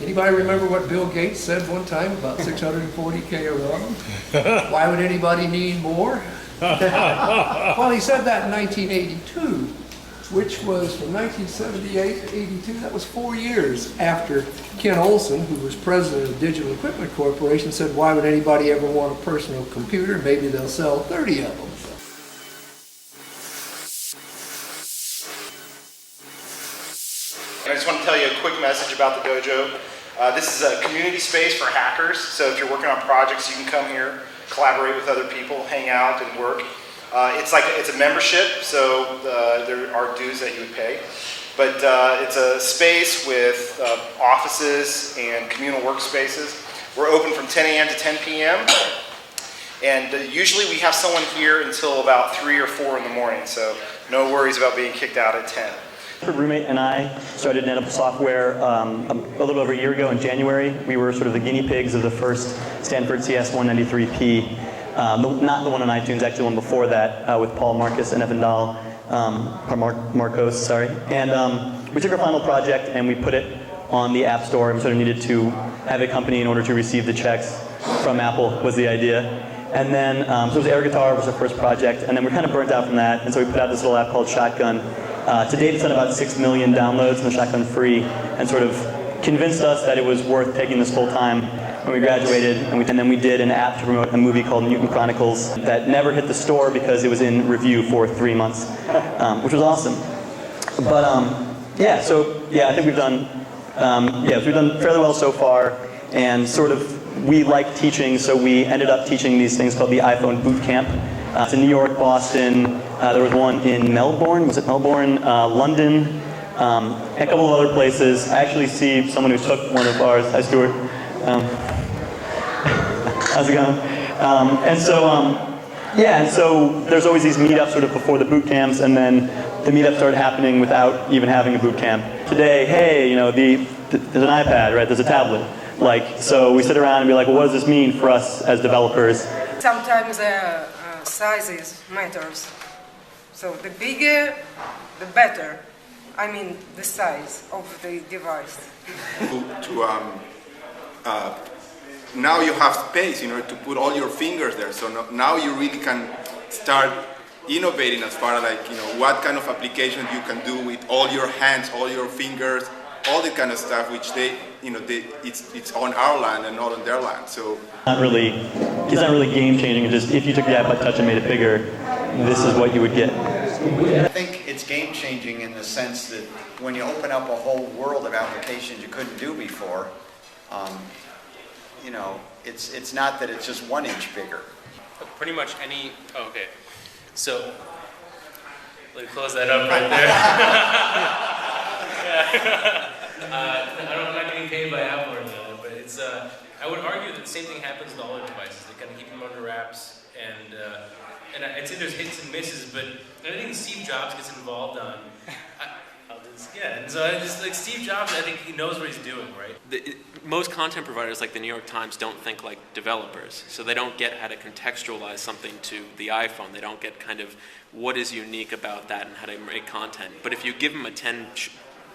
Anybody remember what Bill Gates said one time about 640K of rum? Why would anybody need more? Well, he said that in 1982, which was from 1978 to 82. That was 4 years after Ken Olsen, who was president of Digital Equipment Corporation, said, why would anybody ever want a personal computer? Maybe they'll sell 30 of them. I just want to tell you a quick message about the Dojo. This is a community space for hackers, so if you're working on projects, you can come here, collaborate with other people, hang out and work. It's a membership, so there are dues that you would pay. But it's a space with offices and communal workspaces. We're open from 10 a.m. to 10 p.m. And usually we have someone here until about 3 or 4 in the morning, so no worries about being kicked out at 10. My roommate and I started NetBook software a little over a year ago in January. We were sort of the guinea pigs of the first Stanford CS 193P. Not the one on iTunes, actually the one before that with Paul Marcus and Evan Dahl, Marcos, sorry. And we took our final project and we put it on the App Store. We sort of needed to have a company in order to receive the checks from Apple was the idea. And then, so it was Air Guitar was our first project, and then we're kind of burnt out from that, and so we put out this little app called Shotgun. To date, it's done about 6 million downloads in the Shotgun free, and sort of convinced us that it was worth taking this full time when we graduated. And then we did an app to promote a movie called Mutant Chronicles that never hit the store because it was in review for 3 months, which was awesome. But I think we've done fairly well so far, and sort of we like teaching, so we ended up teaching these things called the iPhone Boot Camp. It's in New York, Boston. There was one in Melbourne. Was it Melbourne? London. A couple of other places. I actually see someone who took one of ours. Hi, Stuart. How's it going? And so there's always these meetups sort of before the boot camps, and then the meetups started happening without even having a boot camp. Today, hey, there's an iPad, right? There's a tablet. So we sit around and be like, well, what does this mean for us as developers? Sometimes sizes matters. So the bigger, the better. I mean, the size of the device. Now you have space, to put all your fingers there. So now you really can start innovating as far as what kind of applications you can do with all your hands, all your fingers, all the kind of stuff which it's on our land and not on their land. So it's not really game changing. It's just if you took the iPod Touch and made it bigger, this is what you would get. I think it's game changing in the sense that when you open up a whole world of applications you couldn't do before, it's not that it's just 1 inch bigger. Pretty much any. Oh, okay, so let me close that up right there. I'm not getting paid by Apple or anything, but it's. I would argue that the same thing happens with all their devices. They kind of keep them under wraps, and I'd say there's hits and misses, but anything Steve Jobs gets involved on, and so Steve Jobs, I think he knows what he's doing, right? Most content providers like the New York Times don't think like developers, so they don't get how to contextualize something to the iPhone. They don't get kind of what is unique about that and how to make content. But if you give them a 10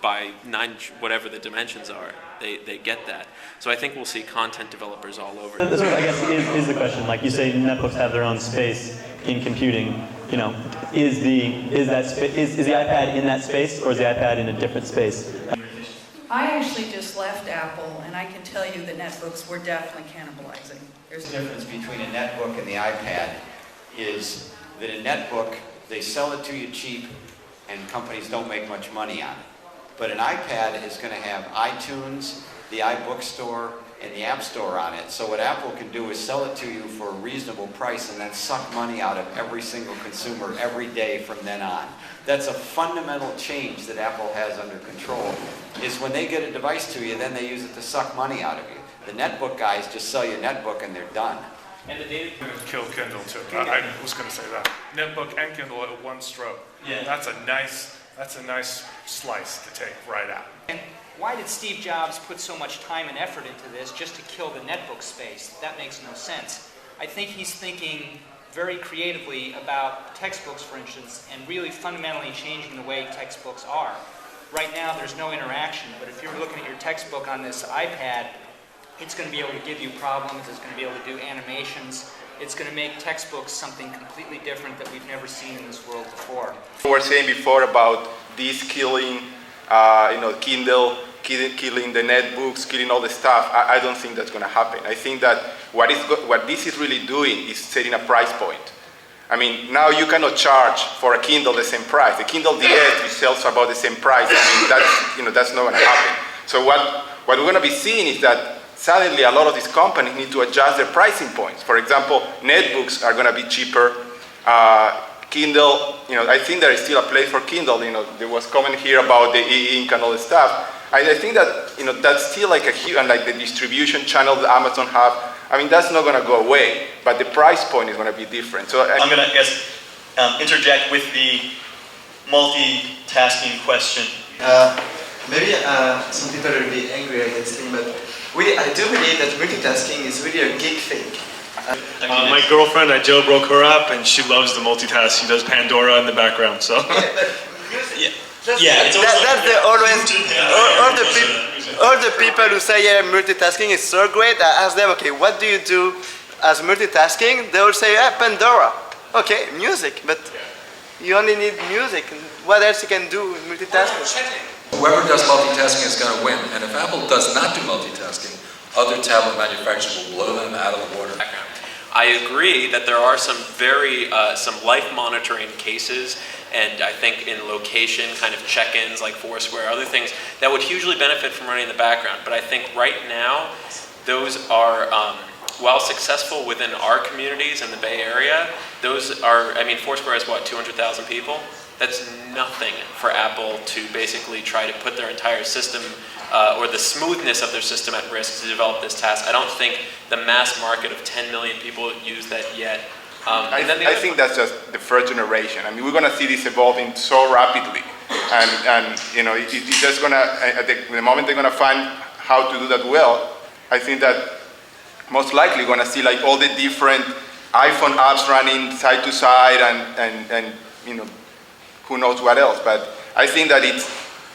by 9, whatever the dimensions are, they get that. So I think we'll see content developers all over. This, I guess, is the question. Like you say, netbooks have their own space in computing. Is the iPad in that space, or is the iPad in a different space? I actually just left Apple, and I can tell you that netbooks were definitely cannibalizing. There's a difference between a netbook and the iPad is that a netbook, they sell it to you cheap, and companies don't make much money on it. But an iPad is going to have iTunes, the iBookstore, and the App Store on it. So what Apple can do is sell it to you for a reasonable price and then suck money out of every single consumer every day from then on. That's a fundamental change that Apple has under control, is when they get a device to you, then they use it to suck money out of you. The netbook guys just sell you a netbook and they're done. And the data kill Kindle too. I was going to say that. Netbook and Kindle at one stroke. Yeah. That's a nice slice to take right out. And why did Steve Jobs put so much time and effort into this just to kill the netbook space? That makes no sense. I think he's thinking very creatively about textbooks, for instance, and really fundamentally changing the way textbooks are. Right now, there's no interaction, but if you're looking at your textbook on this iPad, it's going to be able to give you problems, it's going to be able to do animations, it's going to make textbooks something completely different that we've never seen in this world before. We were saying before about this killing, Kindle, killing the netbooks, killing all the stuff. I don't think that's going to happen. I think that what this is really doing is setting a price point. I mean, now you cannot charge for a Kindle the same price. The Kindle DS which sells about the same price. I mean, that's not going to happen. So what we're going to be seeing is that suddenly a lot of these companies need to adjust their pricing points. For example, netbooks are going to be cheaper. Kindle, I think there is still a place for Kindle. There was comment here about the e-ink and all the stuff. I think that that's still like a huge, and like the distribution channel that Amazon have. I mean, that's not going to go away, but the price point is going to be different. So I'm going to interject with the multitasking question. Maybe some people will be angry against me, but I do believe that multitasking is really a geek thing. My girlfriend, I jailbroke her up, and she loves the multitask. She does Pandora in the background, so. That's the all the people who say multitasking is so great. I ask them, okay, what do you do as multitasking? They will say, Pandora. Okay, music, but you only need music. What else you can do in multitasking? Whoever does multitasking is going to win, and if Apple does not do multitasking, other tablet manufacturers will blow them out of the water. I agree that there are some some life monitoring cases, and I think in location kind of check-ins like Foursquare, other things that would hugely benefit from running in the background. But I think right now, those are, while successful within our communities in the Bay Area, those are, I mean, Foursquare has what, 200,000 people? That's nothing for Apple to basically try to put their entire system or the smoothness of their system at risk to develop this task. I don't think the mass market of 10 million people use that yet. I think that's just the first generation. I mean, we're going to see this evolving so rapidly, and it's just going to, at the moment they're going to find how to do that well, I think that most likely we're going to see like all the different iPhone apps running side to side, and who knows what else. But I think that it's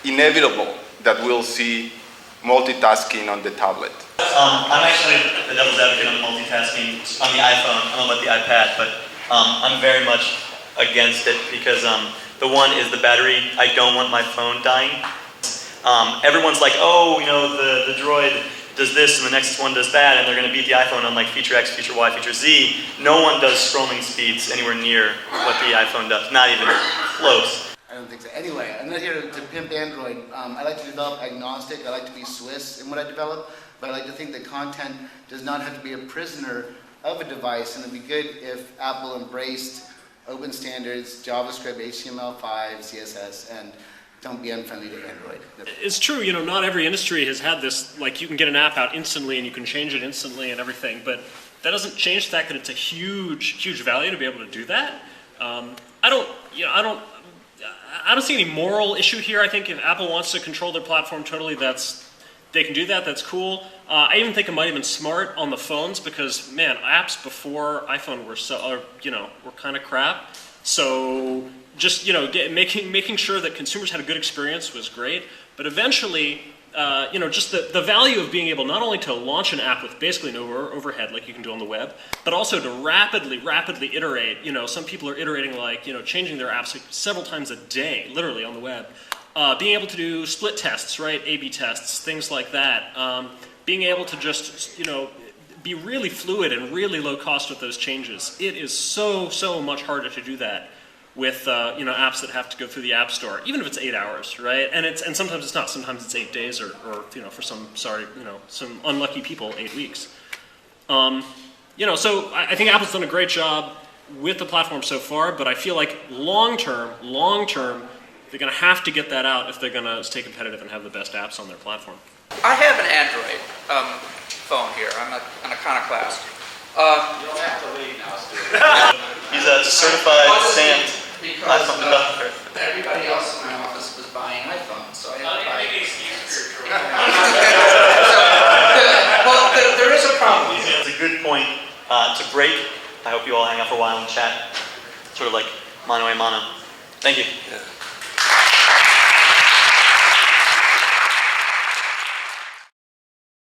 inevitable that we'll see multitasking on the tablet. I'm actually the devil's advocate on multitasking on the iPhone. I don't know about the iPad, but I'm very much against it because the one is the battery. I don't want my phone dying. Everyone's like, oh, the Droid does this and the next one does that, and they're going to beat the iPhone on like feature X, feature Y, feature Z. No one does scrolling speeds anywhere near what the iPhone does, not even close. I don't think so. Anyway, I'm not here to pimp Android. I like to develop agnostic. I like to be Swiss in what I develop, but I like to think that content does not have to be a prisoner of a device, and it'd be good if Apple embraced open standards, JavaScript, HTML5, CSS, and don't be unfriendly to Android. It's true, not every industry has had this, like you can get an app out instantly and you can change it instantly and everything, but that doesn't change the fact that it's a huge value to be able to do that. I don't see any moral issue here. I think if Apple wants to control their platform totally, they can do that, that's cool. I even think it might have been smart on the phones because, man, apps before iPhone were kind of crap. So just, making sure that consumers had a good experience was great. But eventually, just the value of being able not only to launch an app with basically no overhead like you can do on the web, but also to rapidly iterate. Some people are iterating like, changing their apps like several times a day, literally on the web. Being able to do split tests, right? A/B tests, things like that. Being able to just, be really fluid and really low cost with those changes. It is so much harder to do that with apps that have to go through the App Store, even if it's 8 hours, right? And sometimes it's not. Sometimes it's 8 days, or for some unlucky people, 8 weeks. So I think Apple's done a great job with the platform so far, but I feel like long term, they're going to have to get that out if they're going to stay competitive and have the best apps on their platform. I have an Android phone here. I'm an iconoclast. You don't have to leave now, Stuart. He's a certified stamped iPhone developer. Everybody else in my office was buying iPhones, so I had to buy it. Well, there is a problem. It's a good point to break. I hope you all hang out for a while and chat, sort of like mano a mano. Thank you.